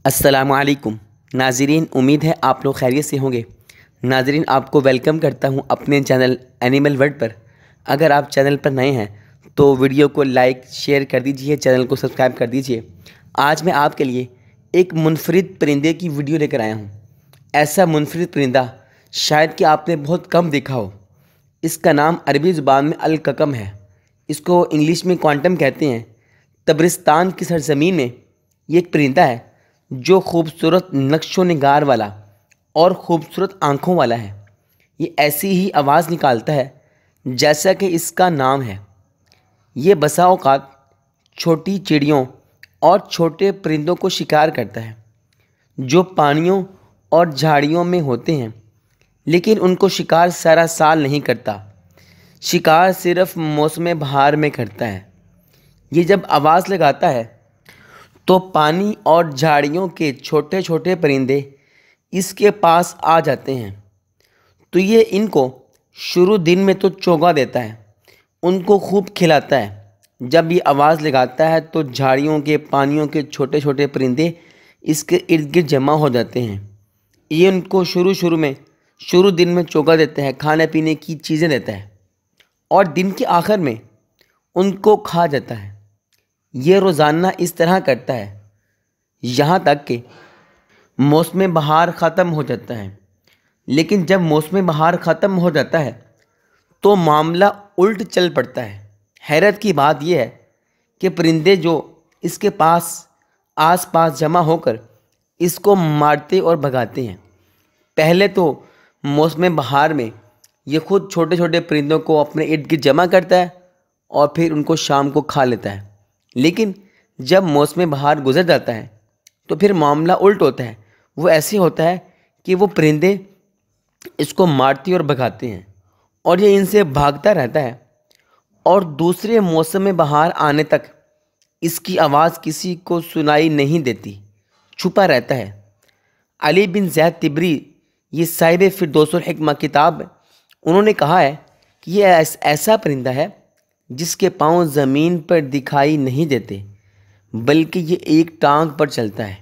السلام علیکم ناظرین، امید ہے آپ لوگ خیریت سے ہوں گے۔ ناظرین، آپ کو ویلکم کرتا ہوں اپنے چینل اینیمل ورلڈ پر۔ اگر آپ چینل پر نئے ہیں تو ویڈیو کو لائک شیئر کر دیجئے، چینل کو سبسکرائب کر دیجئے۔ آج میں آپ کے لیے ایک منفرد پرندے کی ویڈیو لے کر آیا ہوں۔ ایسا منفرد پرندہ شاید کہ آپ نے بہت کم دیکھا ہو۔ اس کا نام عربی زبان میں الککم ہے، اس کو انگلش میں کوانٹم کہتے ہیں۔ تبرستان کی سرزمین میں یہ ایک پرندہ ہے جو خوبصورت نقش و نگار والا اور خوبصورت آنکھوں والا ہے۔ یہ ایسی ہی آواز نکالتا ہے جیسا کہ اس کا نام ہے۔ یہ بسا اوقات چھوٹی چڑیوں اور چھوٹے پرندوں کو شکار کرتا ہے جو پانیوں اور جھاڑیوں میں ہوتے ہیں، لیکن ان کو شکار سارا سال نہیں کرتا، شکار صرف موسم بہار میں کرتا ہے۔ یہ جب آواز لگاتا ہے تو پانی اور جھاڑیوں کے چھوٹے چھوٹے پرندے اس کے پاس آ جاتے ہیں، تو یہ ان کو شروع دن میں تو چوگا دیتا ہے، ان کو خوب کھلاتا ہے۔ جب یہ آواز لگاتا ہے تو جھاڑیوں کے پانیوں کے چھوٹے چھوٹے پرندے اس کے ارد گرد جمع ہو جاتے ہیں۔ یہ ان کو شروع دن میں چوگا دیتا ہے، کھانے پینے کی چیزیں دیتا ہے، اور دن کے آخر میں ان کو کھا جاتا ہے۔ یہ روزانہ اس طرح کرتا ہے یہاں تک کہ موسم بہار ختم ہو جاتا ہے۔ لیکن جب موسم بہار ختم ہو جاتا ہے تو معاملہ الٹ چل پڑتا ہے۔ حیرت کی بات یہ ہے کہ پرندے جو اس کے آس پاس جمع ہو کر اس کو مارتے اور بھگاتے ہیں۔ پہلے تو موسم بہار میں یہ خود چھوٹے چھوٹے پرندوں کو اپنے ارد گرد جمع کرتا ہے اور پھر ان کو شام کو کھا لیتا ہے، لیکن جب موسم بہار گزر جاتا ہے تو پھر معاملہ الٹ ہوتا ہے۔ وہ ایسے ہوتا ہے کہ وہ پرندے اس کو مارتے اور بھگاتے ہیں اور یہ ان سے بھاگتا رہتا ہے، اور دوسرے موسم بہار آنے تک اس کی آواز کسی کو سنائی نہیں دیتی، چھپا رہتا ہے۔ علی بن زید تبری، یہ صاحب فردوس الحکمہ کتاب، انہوں نے کہا ہے کہ یہ ایسا پرندہ ہے جس کے پاؤں زمین پر دکھائی نہیں دیتے، بلکہ یہ ایک ٹانگ پر چلتا ہے۔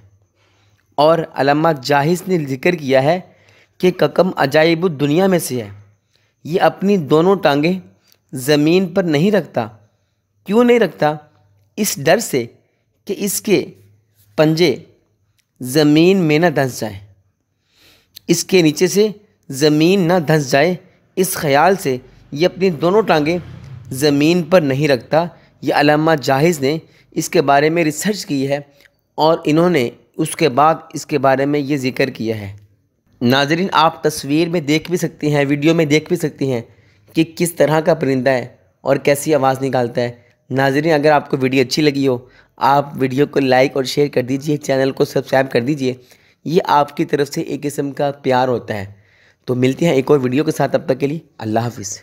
اور علامہ جاحظ نے ذکر کیا ہے کہ ککم عجائب الدنیا میں سے ہے۔ یہ اپنی دونوں ٹانگیں زمین پر نہیں رکھتا۔ کیوں نہیں رکھتا؟ اس ڈر سے کہ اس کے پنجے زمین میں نہ دھنس جائیں، اس کے نیچے سے زمین نہ دھنس جائے، اس خیال سے یہ اپنی دونوں ٹانگیں زمین پر نہیں رکھتا۔ یہ علامہ جاحظ نے اس کے بارے میں ریسرچ کی ہے اور انہوں نے اس کے بعد اس کے بارے میں یہ ذکر کیا ہے۔ ناظرین، آپ تصویر میں دیکھ بھی سکتے ہیں، ویڈیو میں دیکھ بھی سکتے ہیں کہ کس طرح کا پرندہ ہے اور کیسی آواز نکالتا ہے۔ ناظرین، اگر آپ کو ویڈیو اچھی لگی ہو، آپ ویڈیو کو لائک اور شیئر کر دیجئے، چینل کو سبسکرائب کر دیجئے۔ یہ آپ کی طرف سے ایک قسم کا پیار ہوتا ہے۔ تو ملتے ہیں ایک اور ویڈیو کے ساتھ، تب تک کے لیے اللہ حافظ۔